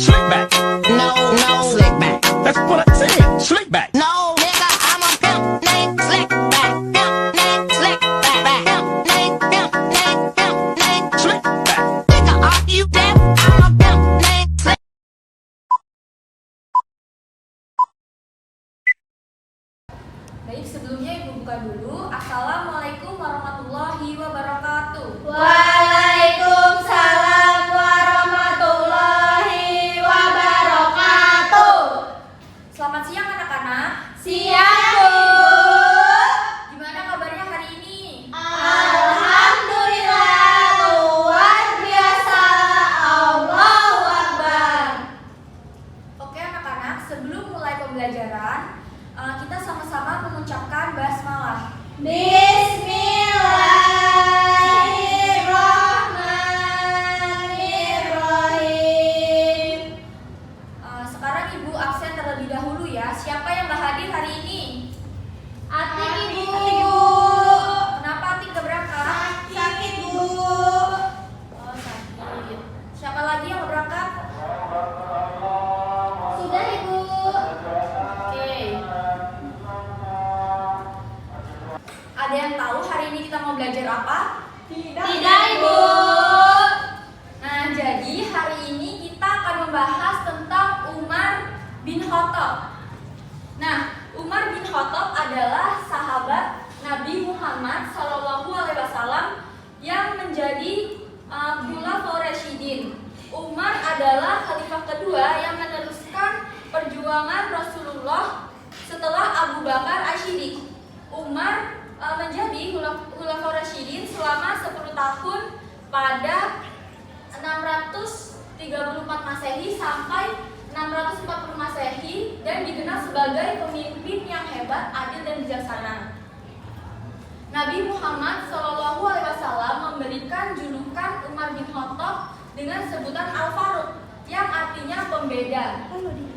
Slick back. No, slick back. That's what I said. Slick back. No, nigga, I'm a pimp named Slick back. Pimp named Slick back. Pimp named, pimp named, pimp named Slick back. Nigga, are you deaf? I'm a pimp named Slick. Baik, sebelumnya Ibu buka dulu. Assalamualaikum warahmatullahi wabarakatuh. Waalaikumsalam warahmatullahi wabarakatuh. Selamat siang anak-anak. Siang, Bu. Gimana kabarnya hari ini? Alhamdulillah, luar biasa. Allahu Akbar. Oke anak-anak, sebelum mulai pembelajaran, kita sama-sama mengucapkan basmalah. Bismillahirrahmanirrahim. Sekarang Ibu absen terlebih dahulu ya. Siapa yang gak hadir hari ini? Atik, Ibu. Kenapa Atik gak berangkat? Sakit, Bu. Oh, sakit. Siapa lagi yang mau berangkat? Sudah, Ibu. Oke. Ada yang tahu hari ini kita mau belajar apa? Tidak, Ibu. Nah, jadi hari ini kita akan membahas tentang Umar bin Khattab. Nah, Umar bin Khattab adalah sahabat Nabi Muhammad SAW yang menjadi Khulafaur Rasyidin. Umar adalah khalifah kedua yang meneruskan perjuangan Rasulullah setelah Abu Bakar Asy-Siddiq. Umar menjadi Khulafaur Rasyidin selama 10 tahun pada 634 Masehi sampai 640 Masehi dan dikenal sebagai pemimpin yang hebat, adil dan bijaksana. Nabi Muhammad SAW memberikan julukan Umar bin Khattab dengan sebutan Al-Faruq yang artinya pembeda.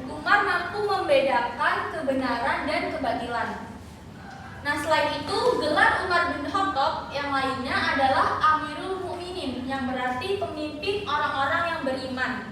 Umar mampu membedakan kebenaran dan kebatilan. Nah, selain itu, gelar Umar bin Khattab yang lainnya adalah Amirul Mukminin, yang berarti pemimpin orang-orang yang beriman.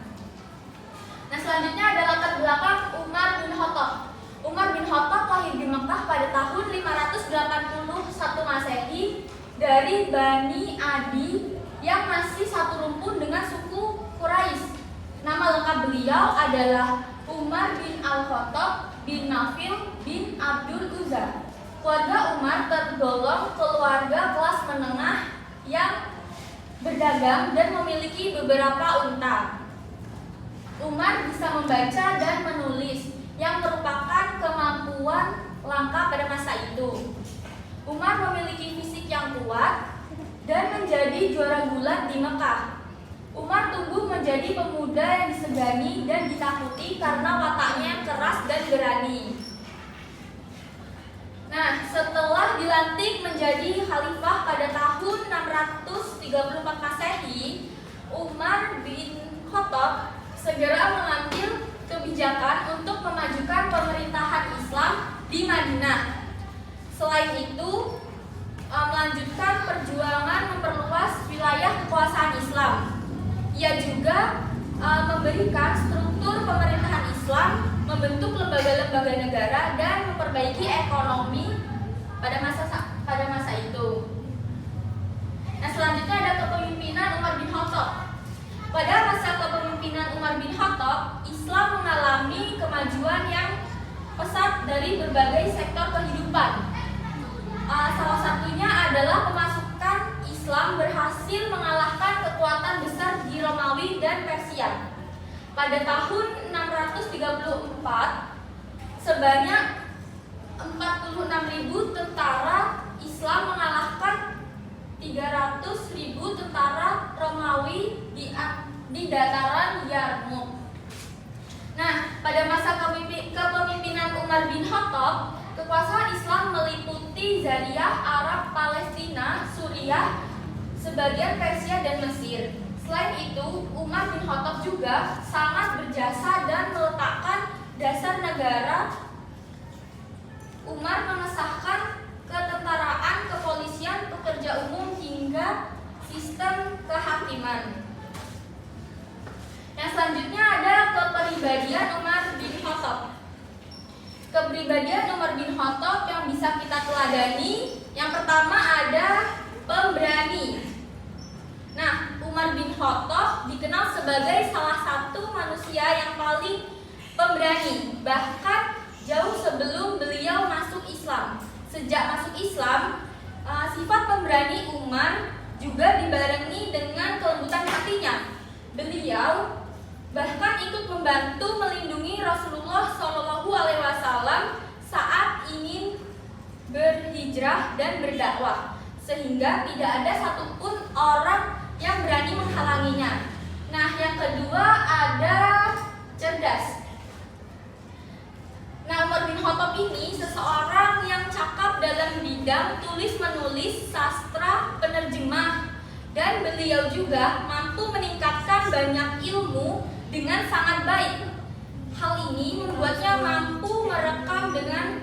Nah, selanjutnya ada latar belakang Umar bin Khattab. Umar bin Khattab lahir di Mekah pada tahun 581 Masehi dari Bani Adi yang masih satu rumpun dengan suku Quraisy. Nama lengkap beliau adalah Umar bin Al-Khattab bin Nafil bin Abdul Uzza. Keluarga Umar tergolong keluarga kelas menengah yang berdagang dan memiliki beberapa unta. Umar bisa membaca dan menulis yang merupakan kemampuan langka pada masa itu. Umar memiliki fisik yang kuat dan menjadi juara gulat di Mekah. Umar tumbuh menjadi pemuda yang disegani dan ditakuti karena wataknya yang keras dan berani. Nah, setelah dilantik menjadi khalifah pada tahun 634 Masehi, Umar bin Khattab segera mengambil kebijakan untuk memajukan pemerintahan Islam di Madinah. Selain itu, melanjutkan perjuangan memperluas wilayah kekuasaan Islam. Ia juga memberikan struktur pemerintahan Islam, membentuk lembaga-lembaga negara dan memperbaiki ekonomi pada masa itu. Nah, selanjutnya ada kepemimpinan Umar bin Khattab. Pada masa kepemimpinan Umar bin Khattab, Islam mengalami kemajuan yang pesat dari berbagai sektor kehidupan. Salah satunya adalah pemasukan Islam berhasil mengalahkan kekuatan besar di Romawi dan Persia. Pada tahun 634, sebanyak 46.000 tentara Islam mengalahkan 300.000 tentara Romawi di dataran Yarmouk. Nah, pada masa kepemimpinan Umar bin Khattab, kekuasaan Islam meliputi Zariyah, Arab, Palestina, Suriah, sebagian Persia dan Mesir. Selain itu, Umar bin Khattab juga sangat berjasa dan meletakkan dasar negara. Umar mengesahkan ketentaraan, kepolisian, pekerja umum hingga sistem kehakiman. Yang selanjutnya ada kepribadian Umar bin Khattab yang bisa kita teladani, yang pertama ada pemberani. Nah, Umar bin Khattab dikenal sebagai salah satu manusia yang paling pemberani, bahkan jauh sebelum beliau masuk Islam. Sejak masuk Islam, sifat pemberani Umar juga dibarengi dengan kelembutan hatinya. Beliau bahkan ikut membantu melindungi Rasulullah SAW saat ingin berhijrah dan berdakwah, sehingga tidak ada satupun orang yang berani menghalanginya. Nah, yang kedua ada cerdas. Nah, Umar bin Khattab ini seseorang yang cakap dalam bidang tulis-menulis, sastra, penerjemah, dan beliau juga mampu meningkatkan banyak ilmu dengan sangat baik. Hal ini membuatnya mampu merekam dengan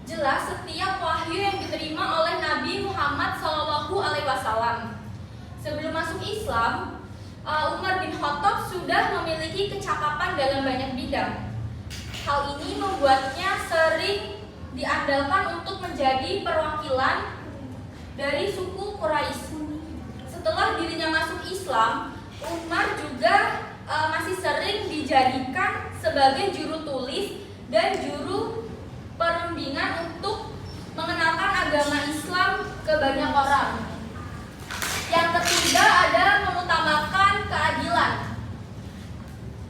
jelas setiap wahyu yang diterima oleh Nabi Muhammad SAW. Sebelum masuk Islam, Umar bin Khattab sudah memiliki kecakapan dalam banyak bidang. Hal ini membuatnya sering diandalkan untuk menjadi perwakilan dari suku Quraisy. Setelah dirinya masuk Islam, Umar juga masih sering dijadikan sebagai juru tulis dan juru perundingan untuk mengenalkan agama Islam ke banyak orang. Yang ketiga ada mengutamakan keadilan.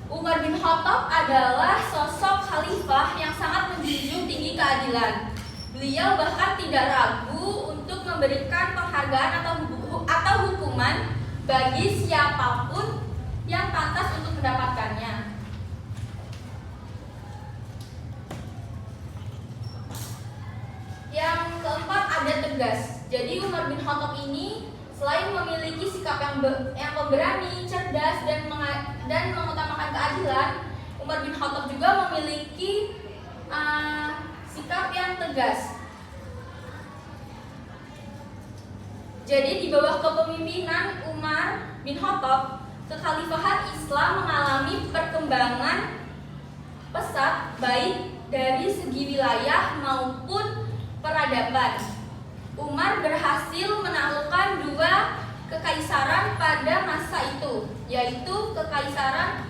Umar bin Khattab adalah sosok khalifah yang sangat menjunjung tinggi keadilan. Beliau bahkan tidak ragu untuk memberikan penghargaan atau hukuman bagi siapapun yang pantas untuk mendapatkannya. Yang keempat ada tegas. Jadi Umar bin Khattab ini selain memiliki sikap yang pemberani, cerdas, dan mengutamakan keadilan, Umar bin Khattab juga memiliki sikap yang tegas. Jadi di bawah kepemimpinan Umar bin Khattab, kekhalifahan Islam mengalami perkembangan pesat baik dari segi wilayah maupun peradaban. Umar berhasil menaklukkan dua kekaisaran pada masa itu, yaitu Kekaisaran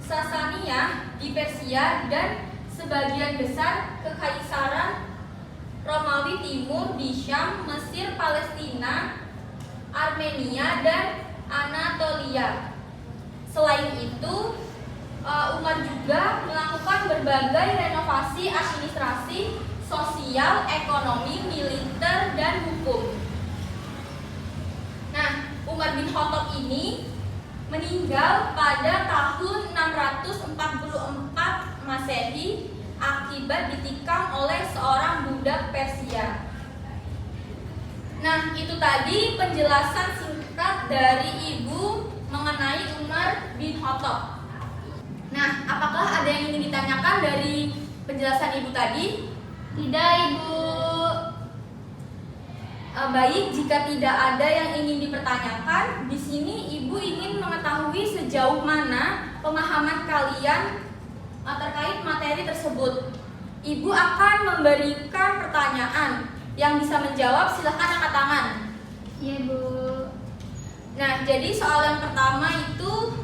Sasaniyah di Persia dan sebagian besar Kekaisaran Romawi Timur di Syam, Mesir, Palestina, Armenia, dan Anatolia. Selain itu, Umar juga melakukan berbagai renovasi administrasi, sosial, ekonomi, militer, dan hukum. Nah, Umar bin Khattab ini meninggal pada tahun 644 Masehi akibat ditikam oleh seorang budak Persia. Nah, itu tadi penjelasan singkat dari Ibu mengenai Umar bin Khattab. Nah, apakah ada yang ingin ditanyakan dari penjelasan Ibu tadi? Tidak, Ibu. Baik, jika tidak ada yang ingin dipertanyakan, di sini Ibu ingin mengetahui sejauh mana pemahaman kalian terkait materi tersebut. Ibu akan memberikan pertanyaan. Yang bisa menjawab silahkan angkat tangan. Iya, Bu. Nah, jadi soal yang pertama itu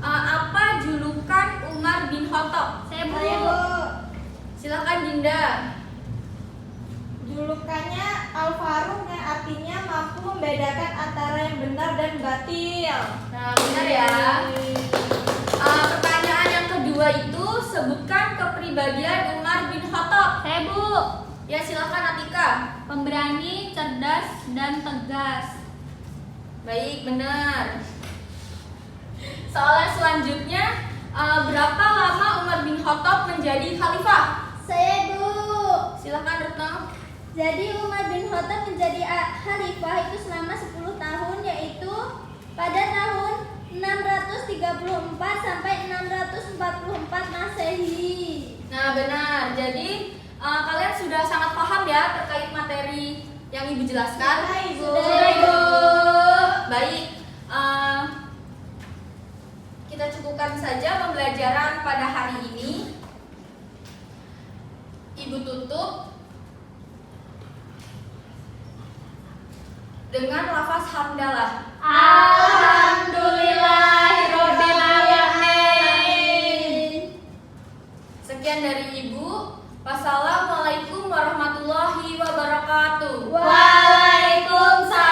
apa julukan Umar bin Khattab? Saya, Bu. Silakan Dinda. Julukannya Al-Faruq yang artinya mampu membedakan antara yang benar dan batil. Nah, benar ya. Pertanyaan yang kedua itu sebutkan kepribadian Umar bin Khattab. Saya, Bu. Ya, silakan Atika. Pemberani, cerdas, dan tegas. Baik, benar. Soalan selanjutnya, berapa lama Umar bin Khattab menjadi khalifah? Saya, Bu. Silakan Retno. Jadi Umar bin Khattab menjadi khalifah itu selama 10 tahun, yaitu pada tahun 634 sampai 644 Masehi. Nah, benar. Jadi kalian sudah sangat paham ya terkait materi yang Ibu jelaskan? Sudah, Ibu. Sudah, Ibu. Baik. Kita cukupkan saja pembelajaran pada hari ini. Ibu tutup dengan lafaz hamdalah. Alhamdulillahirobbilalamin. Sekian dari Ibu. Wassalamualaikum warahmatullahi wabarakatuh. Waalaikumsalam.